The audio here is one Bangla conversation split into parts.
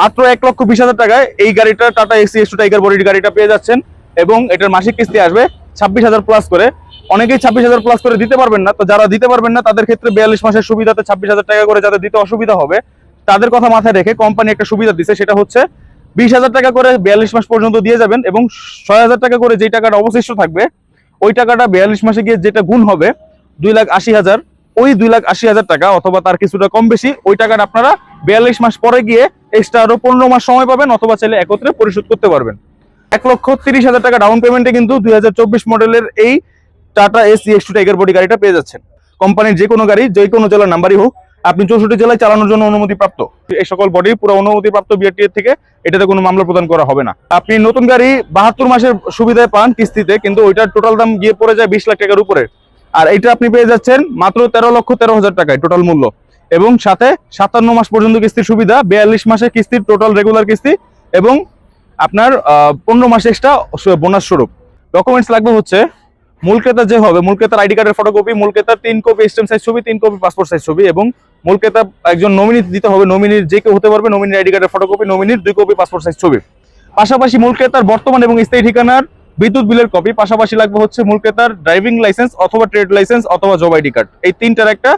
মাত্র 1,20,000 টাকায় এই গাড়িটা Tata AC X two tiger বডির গাড়িটা পেয়ে যাচ্ছেন। এবং এটার মাসিক কিস্তি আসবে 26,000 প্লাস করে। অনেকেই 26,000 প্লাস করে দিতে পারবেন না, তো যারা দিতে পারবেন না তাদের ক্ষেত্রে 42 মাসের সুবিধাতে 26,000 টাকা করে যাদের দিতে অসুবিধা হবে তাদের কথা মাথায় রেখে কোম্পানি একটা সুবিধা দিচ্ছে, সেটা হচ্ছে 20,000 টাকা করে 42 মাস পর্যন্ত দিয়ে যাবেন এবং 6,000 টাকা করে যেই টাকাটা অবশিষ্ট থাকবে ওই টাকাটা 42 মাসে গিয়ে যেটা গুণ হবে 2,80,000, ওই 2,80,000 টাকা অথবা তার কিছুটা কম বেশি ওই টাকাটা আপনারা 42 মাস পরে গিয়ে এক্সট্রা আরো 15 মাস সময় পাবেন, অথবা চাইলে একত্রে পরিশোধ করতে পারবেন। 1,30,000 টাকা ডাউন পেমেন্টে কিন্তু 2024 মডেলের এই Tata AC X two tiger body গাড়িটা পেয়ে যাচ্ছেন। কোম্পানির যে কোনো গাড়ি যে কোনো জেলার নাম্বারই হোক আপনি 64 জেলায় চালানোর জন্য অনুমতিপ্রাপ্ত। এই সকল বডি পুরো অনুমতিপ্রাপ্ত বিআরটি এর থেকে এটাতে কোনো মামলা প্রদান করা হবে না। আপনি নতুন গাড়ি 72 মাসের সুবিধায় পান কিস্তিতে, কিন্তু ওইটার টোটাল দাম গিয়ে পড়ে যায় 20 লাখ টাকার উপরে। আর এটা আপনি পেয়ে যাচ্ছেন মাত্র 13,13,000 টাকায় টোটাল মূল্য, এবং সাথে 57 মাস পর্যন্ত কিস্তির সুবিধা, 42 মাসের কিস্তির টোটাল রেগুলার কিস্তি এবং আপনার 15 মাস এক্সট্রা বোনাস স্বরূপ। ডকুমেন্টস লাগবে হচ্ছে মূল ক্রেতা যে হবে, মূল ক্রেতার আইডি কার্ডের ফটোকপি, মূল ক্রেতার 3 কপি স্ট্যাম্প সাইজ ছবি, 3 কপি পাসপোর্ট সাইজ ছবি, এবং মূল ক্রেতা একজন নমিনি দিতে হবে, নমিনির যে কেউ হতে পারবে, নমিনির আইডি কার্ডের ফটোকপি, নমিনির 2 কপি পাসপোর্ট সাইজ ছবি। পাশাপাশি মূল ক্রেতার বর্তমান এবং স্থায়ী ঠিকানার বিদ্যুৎ বিলের কপি, পাশাপাশি লাগবে হচ্ছে মূল ক্রেতার ড্রাইভিং লাইসেন্স অথবা ট্রেড লাইসেন্স অথবা জব আইডি কার্ড, এই তিনটার একটা।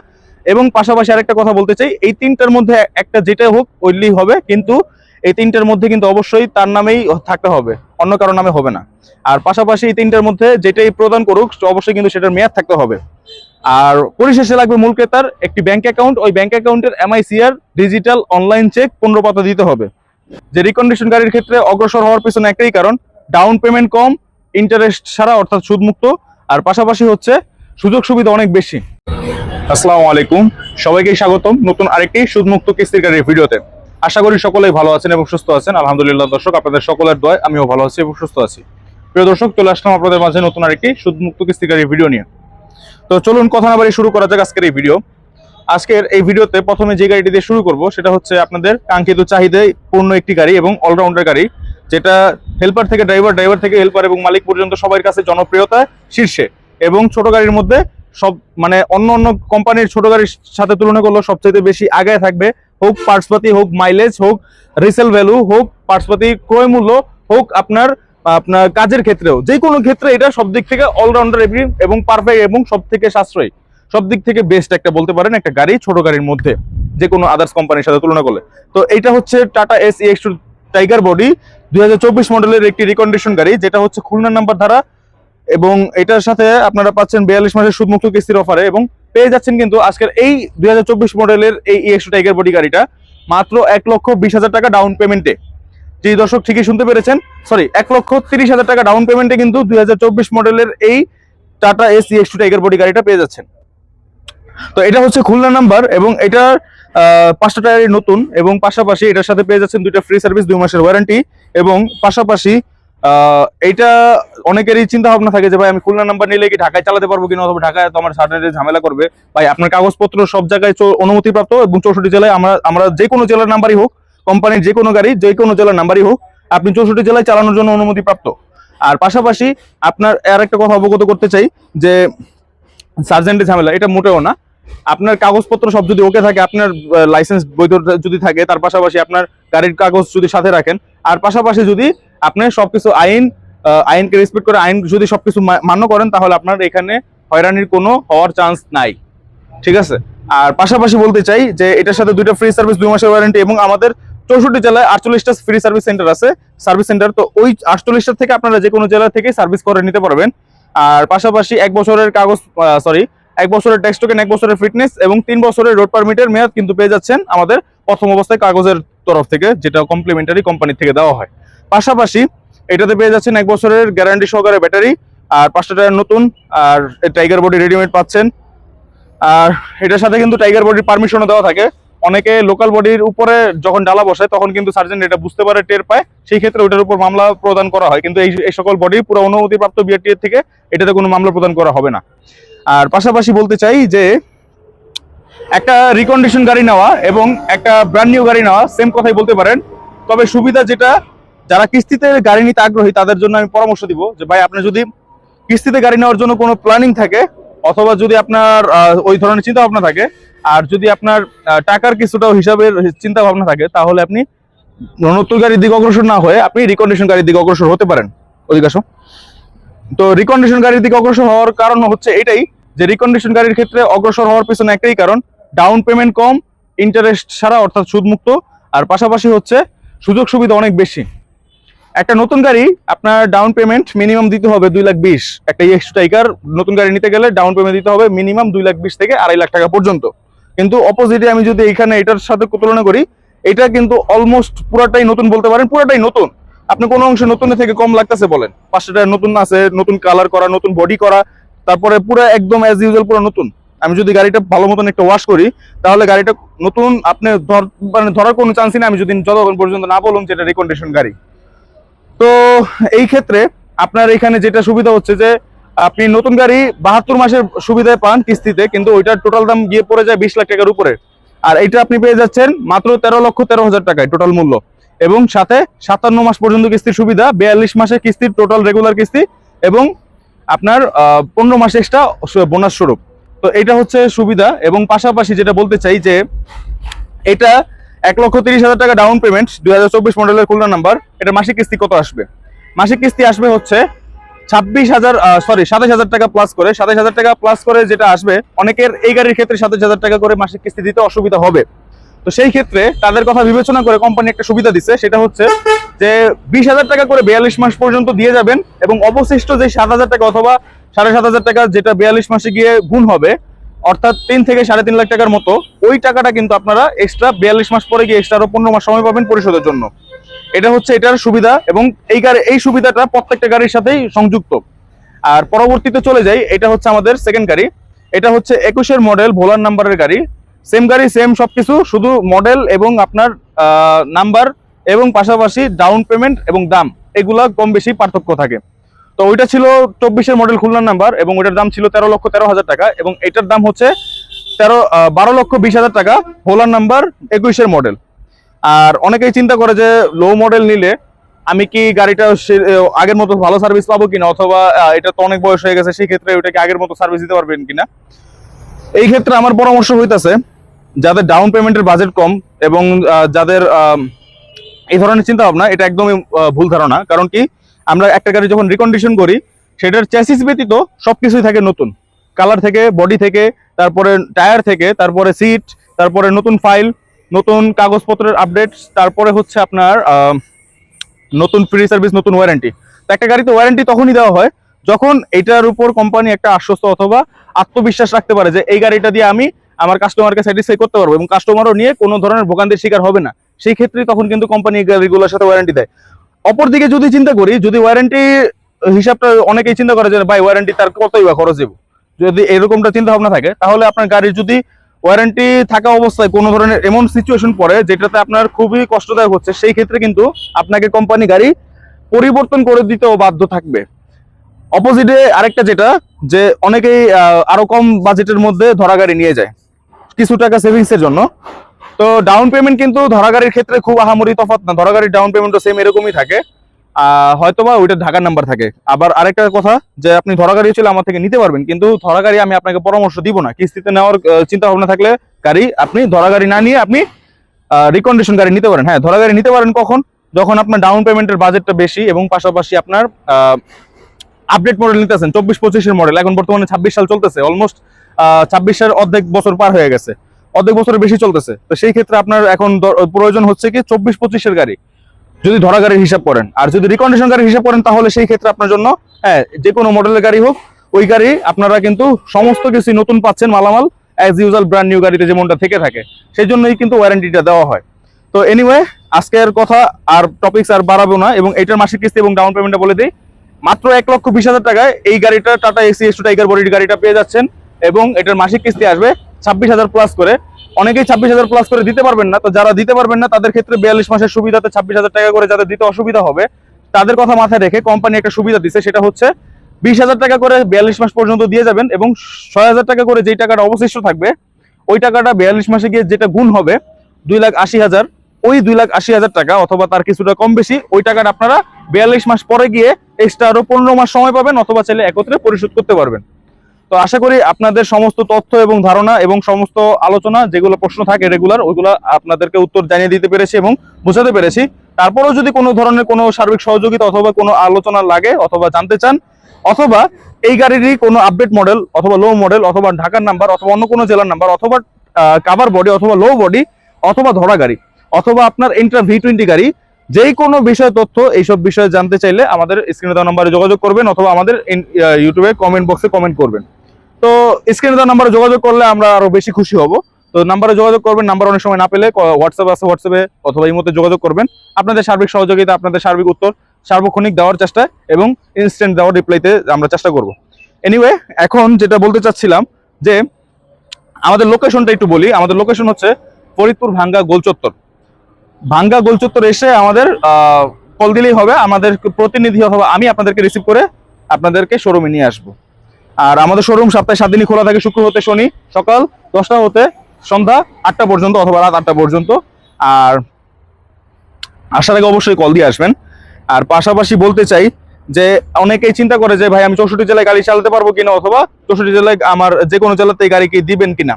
এবং পাশাপাশি আরেকটা কথা বলতে চাই, এই তিনটার মধ্যে একটা যেটা হোক ওইলি হবে, কিন্তু এই তিনটার মধ্যে কিন্তু অবশ্যই তার নামেই থাকতে হবে, অন্য কারো নামে হবে না। আর পাশাপাশি এই তিনটার মধ্যে যেটাই প্রদান করুক অবশ্যই কিন্তু সেটার মেয়াদ থাকতে হবে। আর পরিশেষে লাগবে মূল ক্রেতার একটি ব্যাংক অ্যাকাউন্ট, ওই ব্যাংক অ্যাকাউন্টের MICR ডিজিটাল অনলাইন চেক 15 পাতা দিতে হবে। যে রিকন্ডিশন গাড়ির ক্ষেত্রে অগ্রসর হওয়ার পিছনে একটাই কারণ, ডাউন পেমেন্ট কম, ইন্টারেস্ট ছাড়া অর্থাৎ সুদমুক্ত, আর পাশাপাশি হচ্ছে সুযোগ সুবিধা অনেক বেশি। আসসালামু আলাইকুম, সবাইকে স্বাগতম নতুন আরেকটি সুদমুক্ত কিস্তির গাড়ির ভিডিওতে। আশা করি সকলেই ভালো আছেন এবং সুস্থ আছেন। আলহামদুলিল্লাহ দর্শক, আপনাদের সকলের দোয়ায় আমিও ভালো আছি এবং সুস্থ আছি। প্রিয় দর্শক, চলে আসলাম আপনাদের মাঝে নতুন আরেকটি সুদমুক্ত কিস্তির গাড়ির ভিডিও নিয়ে। তো চলুন কথা না বাড়িয়ে শুরু করা যাক আজকের এই ভিডিও। আজকের এই ভিডিওতে প্রথমে যে গাড়িটি দিয়ে শুরু করব সেটা হচ্ছে আপনাদের কাঙ্ক্ষিত চাহিদায় পূর্ণ একটি গাড়ি এবং অলরাউন্ডার গাড়ি, যেটা হেল্পার থেকে ড্রাইভার, ড্রাইভার থেকে হেল্পার এবং মালিক পর্যন্ত সবার কাছে জনপ্রিয়তা শীর্ষে, এবং ছোট গাড়ির মধ্যে সব মানে অন্য অন্য কোম্পানির ছোট গাড়ির সাথে তুলনা করলে সবচেয়ে বেশি আগায় থাকবে, হোক পার্টসপাতি, হোক মাইলেজ, হোক রিসেল ভ্যালু, হোক পার্টসপাতি ক্রয় মূল্য, হোক আপনার আপনার কাজের ক্ষেত্রেও, যে কোনো ক্ষেত্রে এটা সব দিক থেকে অলরাউন্ডার এবং পারফেক্ট এবং সব থেকে সাশ্রয়ী, সব দিক থেকে বেস্ট একটা বলতে পারেন একটা গাড়ি ছোট গাড়ির মধ্যে যে কোনো আদার্স কোম্পানির সাথে তুলনা করলে। তো এটা হচ্ছে Tata AC X two tiger body 2024 মডেলের একটি রিকন্ডিশন গাড়ি, যেটা হচ্ছে খুলনা নাম্বার ধারা, এবং এটার সাথে আপনারা পাচ্ছেন 42 মাসের সুদমুক্ত কিস্তির অফারে, এবং পেয়ে যাচ্ছেন কিন্তু আজকের এই 2024 মডেলের এই এক্স টু টাইগার বডি গাড়িটা মাত্র 1,20,000 টাকা ডাউন পেমেন্টে। জি দর্শক, ঠিকই শুনতে পেরেছেন, সরি 1,30,000 টাকা ডাউন পেমেন্টে কিন্তু 2024 মডেলের এই Tata AC X two tiger body গাড়িটা পেয়ে যাচ্ছেন। তো এটা হচ্ছে খুলনা নাম্বার এবং এটার 5টা টায়ারই নতুন, এবং পাশাপাশি এটার সাথে পেয়ে যাচ্ছেন 2টা ফ্রি সার্ভিস, 2 মাসের ওয়ারেন্টি, এবং পাশাপাশি এইটা অনেকেরই চিন্তা ভাবনা থাকে যে ভাই আমি খুলনা নাম্বার নিলে কি ঢাকায় চালাতে পারবো কিনা, অথবা ঢাকায় তো আমার সার্টিফিকেট ঝামেলা করবে। ভাই আপনার কাগজপত্র সব জায়গায় অনুমতিপ্রাপ্ত, এবং 64 জেলায় আমরা যে কোনো জেলার নাম্বারই হোক, কোম্পানির যে কোনো গাড়ি যে কোনো জেলার নাম্বারই হোক, আপনি 64 জেলায় চালানোর জন্য অনুমতিপ্রাপ্ত। আর পাশাপাশি আপনার আর একটা কথা অবগত করতে চাই যে সার্জেন্টের ঝামেলা এটা মোটেও না। আপনার কাগজপত্র সব যদি ওকে থাকে, আপনার লাইসেন্স বৈধ যদি থাকে, তার পাশাপাশি আপনার গাড়ির কাগজ যদি সাথে রাখেন, আর পাশাপাশি যদি আপনি সবকিছু আইনকে রেসপেক্ট করে আইন যদি সবকিছু মান্য করেন, তাহলে আপনার এখানে হয়রানির কোনো হওয়ার চান্স নাই, ঠিক আছে। আর পাশাপাশি বলতে চাই যে এটার সাথে 2টা ফ্রি সার্ভিস, 2 মাসের ওয়ারেন্টি, এবং আমাদের 64 জেলায় 48টা ফ্রি সার্ভিস সেন্টার আছে, সার্ভিস সেন্টার। তো ওই 48টা থেকে আপনারা যে কোনো জেলা থেকে সার্ভিস করে নিতে পারবেন। আর পাশাপাশি 1 বছরের কাগজ, 1 বছরের ট্যাক্স টোকেন, 1 বছরের ফিটনেস এবং 3 বছরের রোড পারমিটের মেয়াদ কিন্তু পেয়ে যাচ্ছেন আমাদের প্রথম অবস্থায় কাগজের তরফ থেকে, যেটা কমপ্লিমেন্টারি কোম্পানি থেকে দেওয়া হয়। পাশাপাশি এটাতে পেয়ে যাচ্ছেন 1 বছরের গ্যারান্টি সহকারে ব্যাটারি, আর 5টা টায়ার নতুন, আর টাইগার বডি রেডিমেড পাচ্ছেন। আর এটার সাথে কিন্তু টাইগার বডির পারমিশনও দেওয়া থাকে। অনেকে লোকাল বডির উপরে যখন ডালা বসায় তখন কিন্তু সার্জেন্ট এটা বুঝতে পারে, টের পায়, সেই ক্ষেত্রে ওটার উপর মামলা প্রদান করা হয়, কিন্তু এই সকল বডি পুরো অনুমতিপ্রাপ্ত বিআরটি এর থেকে এটাতে কোনো মামলা প্রদান করা হবে না। আর পাশাপাশি বলতে চাই যে একটা রিকন্ডিশন গাড়ি নেওয়া এবং একটা ব্র্যান্ড নিউ গাড়ি নেওয়া সেম কথাই বলতে পারেন, তবে সুবিধা যেটা, যারা কিস্তিতে গাড়ি নিতে আগ্রহী তাদের জন্য আমি পরামর্শ দিব যে ভাই আপনি যদি কিস্তিতে গাড়ি নেওয়ার জন্য কোনো প্ল্যানিং থাকে, অথবা যদি আপনার ওই ধরনের চিন্তা ভাবনা থাকে, আর যদি আপনার টাকার কিছুটা হিসাবের চিন্তা ভাবনা থাকে, তাহলে আপনি নতুন গাড়ির দিকে অগ্রসর না হয়ে আপনি রিকন্ডিশন গাড়ির দিকে অগ্রসর হতে পারেন। অধিকাংশ তো রিকন্ডিশন গাড়ির দিকে অগ্রসর হওয়ার কারণ হচ্ছে এটাই যে রিকন্ডিশন গাড়ির ক্ষেত্রে অগ্রসর হওয়ার পিছনে একটাই কারণ, ডাউন পেমেন্ট কম, ইন্টারেস্ট ছাড়া অর্থাৎ সুদমুক্ত, আর পাশাপাশি হচ্ছে সুযোগ সুবিধা অনেক বেশি। একটা নতুন গাড়ি আপনার ডাউন পেমেন্ট মিনিমাম দিতে হবে 2,20,000। একটা EX2 টাইগার নতুন গাড়ি নিতে গেলে ডাউন পেমেন্ট দিতে হবে মিনিমাম 2,20,000 থেকে 2.5 লাখ টাকা পর্যন্ত। কিন্তু অপোজিটে আমি যদি এখানে এটার সাথে তুলনা করি, এটা কিন্তু অলমোস্ট পুরাটাই নতুন বলতে পারেন, পুরাটাই নতুন। আপনি কোনো অংশে নতুনের থেকে কম লাগতেছে বলেন, 500 টাকা নতুন আছে, নতুন কালার করা, নতুন বডি করা, তারপরে পুরো একদম অ্যাজ ইউজুয়াল পুরো নতুন। আমি যদি গাড়িটা ভালো মতন একটা ওয়াশ করি তাহলে গাড়িটা নতুন, আপনি মানে ধরার কোনো চান্সই না আমি যদি যতক্ষণ পর্যন্ত না বলুন যে এটা রিকন্ডিশন গাড়ি। তো এই ক্ষেত্রে আপনার এখানে যেটা সুবিধা হচ্ছে যে আপনি নতুন গাড়ি 72 মাসের সুবিধায় পান কিস্তিতে, কিন্তু ওইটার টোটাল দাম গিয়ে পড়ে যায় 20 লাখ টাকার উপরে। আর এটা আপনি পেয়ে যাচ্ছেন মাত্র 13,13,000 টাকায় টোটাল মূল্য, এবং সাথে 57 মাস পর্যন্ত কিস্তির সুবিধা, 42 মাসের কিস্তির টোটাল রেগুলার কিস্তি, এবং আপনার 15 মাস এক্সট্রা বোনাস স্বরূপ। তো এটা হচ্ছে সুবিধা। এবং পাশাপাশি যেটা বলতে চাই যে এটা 1,30,000 টাকা ডাউন পেমেন্ট, 2024 মডেলের খুলনা নাম্বার। এটা মাসিক কিস্তি কত আসবে? মাসিক কিস্তি আসবে হচ্ছে 27,000 টাকা প্লাস করে, 27,000 টাকা প্লাস করে যেটা আসবে। অনেকের এই গাড়ির ক্ষেত্রে 27,000 টাকা করে মাসিক কিস্তি দিতে অসুবিধা হবে। তো সেই ক্ষেত্রে তাদের কথা বিবেচনা করে কোম্পানি একটা সুবিধা দিচ্ছে, সেটা হচ্ছে যে 20,000 টাকা করে 42 মাস পর্যন্ত দিয়ে যাবেন, এবং অবশিষ্ট যে 7,000 টাকা অথবা 7,500 টাকা যেটা 42 মাসে গিয়ে গুণ হবে, অর্থাৎ 3 থেকে 3.5 লাখ টাকার মতো, ওই টাকাটা কিন্তু আপনারা এক্সট্রা 42 মাস পরে গিয়ে এক্সট্রা আরো 15 মাস সময় পাবেন পরিশোধের জন্য। এটা হচ্ছে এটার সুবিধা, এবং এই সুবিধাটা প্রত্যেকটা গাড়ির সাথেই সংযুক্ত। আর পরবর্তীতে চলে যাই, এটা হচ্ছে আমাদের সেকেন্ড গাড়ি। এটা হচ্ছে 21-এর মডেল, ভোলার নাম্বারের গাড়ি। সেম গাড়ি, সেম সবকিছু, শুধু মডেল এবং আপনার নাম্বার এবং পাশাপাশি ডাউন পেমেন্ট এবং দাম এগুলা কম বেশি পার্থক্য থাকে। তো ওইটা ছিল 24-এর মডেল খুলনার নাম্বার, এবং ওইটার দাম ছিল 13,13,000 টাকা, এবং এটার দাম হচ্ছে 12,20,000 টাকা, ভোলার নাম্বার 21-এর মডেল। আর অনেকেই চিন্তা করে যে লো মডেল নিলে আমি কি গাড়িটা আগের মতো ভালো সার্ভিস পাবো কিনা, অথবা এটা তো অনেক বয়স হয়ে গেছে, সেই ক্ষেত্রে ওইটাকে আগের মতো সার্ভিস দিতে পারবেন কিনা। এই ক্ষেত্রে আমার পরামর্শ হইতাছে যাদের ডাউন পেমেন্টের বাজেট কম এবং যাদের এই ধরনের চিন্তা ভাবনা, এটা একদমই ভুল ধারণা। কারণ কি, আমরা একটা গাড়ি যখন রিকন্ডিশন করি সেটার চ্যাসিস ব্যতীত সবকিছুই থাকে নতুন, কালার থেকে, বডি থেকে, তারপরে টায়ার থেকে, তারপরে সিট, তারপরে নতুন ফাইল, নতুন কাগজপত্রের আপডেট, তারপরে হচ্ছে আপনার নতুন ফ্রি সার্ভিস, নতুন ওয়ারেন্টি। তো একটা গাড়িতে ওয়ারেন্টি তখনই দেওয়া হয় যখন এটার উপর কোম্পানি একটা আশ্বস্ত অথবা আত্মবিশ্বাস রাখতে পারে যে এই গাড়িটা দিয়ে আমি আমার কাস্টমারকে স্যাটিসফাই করতে পারবো, এবং কাস্টমারও নিয়ে কোনো ধরনের ভোগান্তির শিকার হবে না। সেই ক্ষেত্রে তখন কিন্তু কোম্পানি গাড়িগুলোর সাথে ওয়ারেন্টি দেয়। অপরদিকে যদি চিন্তা করি, যদি ওয়ারেন্টি হিসাবটা অনেকেই চিন্তা করে যে ভাই ওয়ারেন্টি তার কতই বা খরচ দেবো, যদি এরকমটা চিন্তা ভাবনা থাকে, তাহলে আপনার গাড়ির যদি ওয়ারেন্টি থাকা অবস্থায় কোনো ধরনের এমন সিচুয়েশন পড়ে যেটাতে আপনার খুবই কষ্টদায়ক হচ্ছে, সেই ক্ষেত্রে কিন্তু আপনাকে কোম্পানি গাড়ি পরিবর্তন করে দিতেও বাধ্য থাকবে। অপোজিটে আরেকটা যেটা, যে অনেকেই আরো কম বাজেটের মধ্যে ধরা গাড়ি নিয়ে যায় কিছু টাকা সেভিংস এর জন্য। তো ডাউন পেমেন্ট কিন্তু ধরা গাড়ির ক্ষেত্রে খুব আহামরি তফাৎ না, ধরা গাড়ির ডাউন পেমেন্টও সেম এরকমই থাকে, হয়তোবা ওইটা ঢাকার নাম্বার থাকে। আবার আরেকটা কথা, যে আপনি ধরা গাড়ি চলে আমার থেকে নিতে পারবেন, কিন্তু ধরা গাড়ি আমি আপনাকে পরামর্শ দিব না। কিস্তিতে নেওয়ার চিন্তা ভাবনা থাকলে গাড়ি আপনি ধরা গাড়ি না নিয়ে আপনি রিকন্ডিশন গাড়ি নিতে পারেন। হ্যাঁ, ধরা গাড়ি নিতে পারেন কখন? যখন আপনার ডাউন পেমেন্টের বাজেটটা বেশি এবং পাশাপাশি আপনার আপডেট মডেল নিতেছেন, 24-25-এর মডেল। এখন বর্তমানে 26 সাল চলতেছে, অলমোস্ট 26-এর অর্ধেক বছর পার হয়ে গেছে, অর্ধেক বছরের বেশি চলতেছে। তো সেই ক্ষেত্রে আপনার এখন প্রয়োজন হচ্ছে কি 24-25-এর গাড়ি, যদি ধরা গাড়ির হিসাব করেন। আর যদি রিকন্ডিশন গাড়ির হিসাব করেন তাহলে সেই ক্ষেত্রে আপনার জন্য, হ্যাঁ, যে কোনো মডেলের গাড়ি হোক, ওই গাড়ি আপনারা কিন্তু সমস্ত কিছু নতুন পাচ্ছেন, মালামাল অ্যাজ ইউজুয়াল ব্র্যান্ড নিউ গাড়িতে যেমনটা থেকে থাকে, সেই জন্যই কিন্তু ওয়ারেন্টিটা দেওয়া হয়। তো এনিওয়ে, আজকের কথা আর টপিকস আর বাড়াবো না, এবং এটার মাসিক কিস্তি এবং ডাউন পেমেন্টটা বলে দিই। মাত্র 1,20,000 টাকায় এই গাড়িটা, টাটা এক্সি টাইগার বডির গাড়িটা পেয়ে যাচ্ছেন, এবং এটার মাসিক কিস্তি আসবে 26,000 প্লাস করে। অনেকেই 26,000 প্লাস করে দিতে পারবেন না, তো যারা দিতে পারবেন না তাদের ক্ষেত্রে 42 মাসের সুবিধাতে 26,000 টাকা করে যাদের দিতে অসুবিধা হবে, তাদের কথা মাথায় রেখে কোম্পানি একটা সুবিধা দিচ্ছে, সেটা হচ্ছে 20,000 টাকা করে 42 মাস পর্যন্ত দিয়ে যাবেন, এবং 6,000 টাকা করে যেই টাকাটা অবশিষ্ট থাকবে, ওই টাকাটা 42 মাসে গিয়ে যেটা গুণ হবে 2,80,000, ওই 2,80,000 টাকা অথবা তার কিছুটা কম বেশি, ওই টাকাটা আপনারা 42 মাস পরে গিয়ে এক্সট্রা আরো 15 মাস সময় পাবেন, অথবা চাইলে একত্রে পরিশোধ করতে পারবেন। তো আশা করি আপনাদের সমস্ত তথ্য এবং ধারণা এবং সমস্ত আলোচনা যেগুলো প্রশ্ন থাকে রেগুলার ওইগুলো আপনাদেরকে উত্তর জানিয়ে দিতে পেরেছি এবং বোঝাতে পেরেছি। তারপরেও যদি কোনো ধরনের কোনো সার্বিক সহযোগিতা অথবা কোনো আলোচনা লাগে অথবা জানতে চান, অথবা এই গাড়িরই কোনো আপডেট মডেল অথবা লো মডেল অথবা ঢাকার নাম্বার অথবা অন্য কোনো জেলার নাম্বার অথবা কাভার বডি অথবা লো বডি অথবা ধরা গাড়ি অথবা আপনার ইন্ট্রা V20 গাড়ি, যেই কোনো বিষয় তথ্য এইসব বিষয়ে জানতে চাইলে আমাদের স্ক্রিনে দেওয়া নাম্বারে যোগাযোগ করবেন অথবা আমাদের ইউটিউবে কমেন্ট বক্সে কমেন্ট করবেন। তো স্ক্রিনে দেওয়া নাম্বারে যোগাযোগ করলে আমরা আরো বেশি খুশি হব। তো নাম্বারে যোগাযোগ করবেন, নাম্বার অনেক সময় না পেলে হোয়াটসঅ্যাপ আছে, হোয়াটসঅ্যাপে অথবা ইমোতে যোগাযোগ করবেন। আপনাদের সার্বিক সহযোগিতা, আপনাদের সার্বিক উত্তর সার্বক্ষণিক দেওয়ার চেষ্টা এবং ইনস্ট্যান্ট দেওয়ার রিপ্লাইতে আমরা চেষ্টা করব। এনিওয়ে, এখন যেটা বলতে চাচ্ছিলাম যে আমাদের লোকেশনটা একটু বলি। আমাদের লোকেশন হচ্ছে ফরিদপুর ভাঙ্গা গোলচত্বর। ভাঙ্গা গোলচত্বর এসে আমাদের কল দিলেই হবে, আমাদের প্রতিনিধি অথবা আমি আপনাদেরকে রিসিভ করে আপনাদেরকে শোরুমে নিয়ে আসবো। আর আমাদের শোরুম সপ্তাহে 7 দিনই খোলা থাকে, শুক্র হতে শনি সকাল 10টা হতে সন্ধ্যা 8টা পর্যন্ত অথবা রাত 8টা পর্যন্ত। আর আসার আগে অবশ্যই কল দিয়ে আসবেন। আর পাশাপাশি বলতে চাই যে অনেকেই চিন্তা করে যে ভাই আমি 64 জেলায় গাড়ি চালাতে পারবো কিনা অথবা 64 জেলায় আমার যে কোনো জেলাতে গাড়ি কি দিবেন কিনা।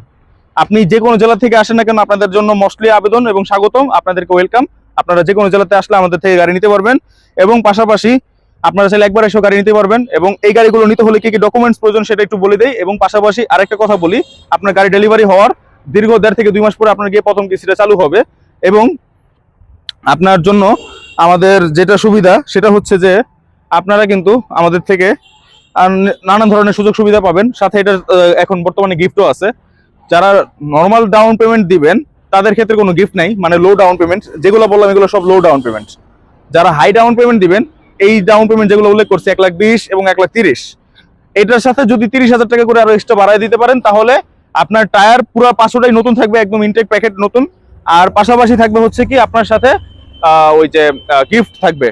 আপনি যে কোনো জেলা থেকে আসেন না কেন আপনাদের জন্য মোস্টলি আবেদন এবং স্বাগতম, আপনাদেরকে ওয়েলকাম। আপনারা যে কোনো জেলাতে আসলে আমাদের থেকে গাড়ি নিতে পারবেন এবং পাশাপাশি আপনারা চাইলে একবার এসে গাড়ি নিতে পারবেন। এবং এই গাড়িগুলো নিতে হলে কি কি ডকুমেন্টস প্রয়োজন সেটা একটু বলে দেই। এবং পাশাপাশি আরেকটা কথা বলি, আপনার গাড়ি ডেলিভারি হওয়ার দীর্ঘ 1.5 থেকে 2 মাস পরে আপনার গিয়ে প্রথম কিস্তিটা চালু হবে। এবং আপনার জন্য আমাদের যেটা সুবিধা সেটা হচ্ছে যে আপনারা কিন্তু আমাদের থেকে নানান ধরনের সুযোগ সুবিধা পাবেন, সাথে এটা এখন বর্তমানে গিফটও আছে। যারা নর্মাল ডাউন পেমেন্ট দিবেন তাদের ক্ষেত্রে কোনো গিফট নাই, মানে লো ডাউন পেমেন্ট যেগুলো বললাম এগুলো সব লো ডাউন পেমেন্ট। যারা হাই ডাউন পেমেন্ট দিবেন, এই ডাউন পেমেন্ট যেগুলো উল্লেখ করছি 1,20,000 এবং 1,30,000, এটার সাথে যদি 30,000 টাকা করে আরো এক্সট্রা বাড়ায় দিতে পারেন তাহলে আপনার টায়ার পুরো 500টাই নতুন থাকবে, একদম ইনটেক প্যাকেট নতুন। আর পাশাপাশি থাকবে হচ্ছে কি আপনার সাথে ওই যে গিফট থাকবে,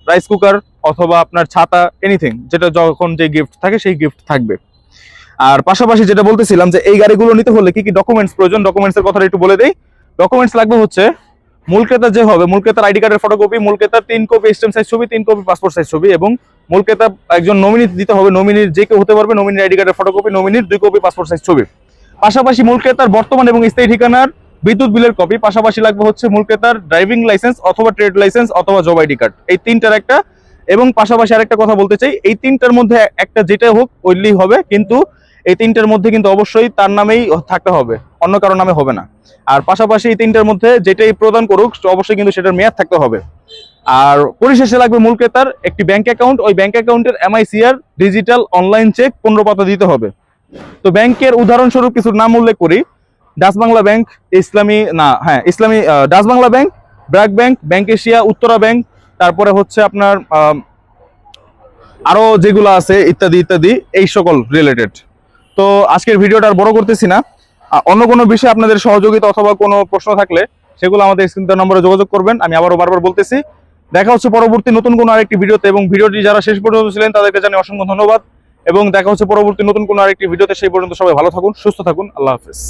রাইস কুকার অথবা আপনার ছাতা, এনিথিং যেটা যখন যে গিফট থাকে সেই গিফট থাকবে। আর পাশাপাশি যেটা বলতেছিলাম যে এই গাড়িগুলো নিতে হলে কি কি ডকুমেন্টস প্রয়োজন, ডকুমেন্টসের কথাটা একটু বলে দেই। ডকুমেন্টস লাগবে হচ্ছে মূল ক্রেতা যে হবে, মূল ক্রেতার আইডি কার্ডের ফটোকপি, মূল ক্রেতার 3 কপি স্ট্যাম্প সাইজ ছবি, 3 কপি পাসপোর্ট সাইজ ছবি, এবং মূল ক্রেতা একজন নমিনি দিতে হবে, নমিনির যে কেউ হতে পারবে, নমিনির আইডি কার্ডের ফটোকপি, নমিনির 2 কপি পাসপোর্ট সাইজ ছবি। পাশাপাশি মূল ক্রেতার বর্তমান এবং স্থায়ী ঠিকানার বিদ্যুৎ বিলের কপি। পাশাপাশি লাগবে হচ্ছে মূল ক্রেতার ড্রাইভিং লাইসেন্স অথবা ট্রেড লাইসেন্স অথবা জব আইডি কার্ড, এই 3টার একটা। এবং পাশাপাশি আরেকটা কথা বলতে চাই, এই 3টার মধ্যে একটা যেটা হোক ওইলেই হবে, কিন্তু এই 3টার মধ্যে কিন্তু অবশ্যই তার নামেই থাকতে হবে, অন্য কারো নামে হবে না। আর পাশাপাশি এই 3টার মধ্যে যেটাই প্রদান করুক অবশ্যই কিন্তু সেটার মেয়াদ থাকতে হবে। আর পরিশেষে লাগবে মূল ক্রেতার একটি ব্যাংক অ্যাকাউন্ট, ওই ব্যাংক অ্যাকাউন্টের MICR ডিজিটাল অনলাইন চেক 15 পাতা দিতে হবে। তো ব্যাংকের উদাহরণস্বরূপ কিছু নাম উল্লেখ করি: ডাচ বাংলা ব্যাংক, ইসলামী Dutch Bangla bank, BRAC bank, bank Asia, Uttara bank, তারপরে হচ্ছে আপনার আরো যেগুলো আছে ইত্যাদি ইত্যাদি, এই সকল রিলেটেড। তো আজকের ভিডিওটা আর বড় করতেছি না। অন্য কোনো বিষয়ে আপনাদের সহযোগিতা অথবা কোনো প্রশ্ন থাকলে সেগুলো আমাদের স্ক্রিন নম্বরে যোগাযোগ করবেন। আমি আবারও বারবার বলতেছি, দেখা হচ্ছে পরবর্তী নতুন কোনো আরেকটি ভিডিওতে। এবং ভিডিওটি যারা শেষ পর্যন্ত ছিলেন তাদেরকে জানাই অসংখ্য ধন্যবাদ। এবং দেখা হচ্ছে পরবর্তী নতুন কোনো আরেকটি ভিডিওতে। সেই পর্যন্ত সবাই ভালো থাকুন, সুস্থ থাকুন। আল্লাহ হাফেজ।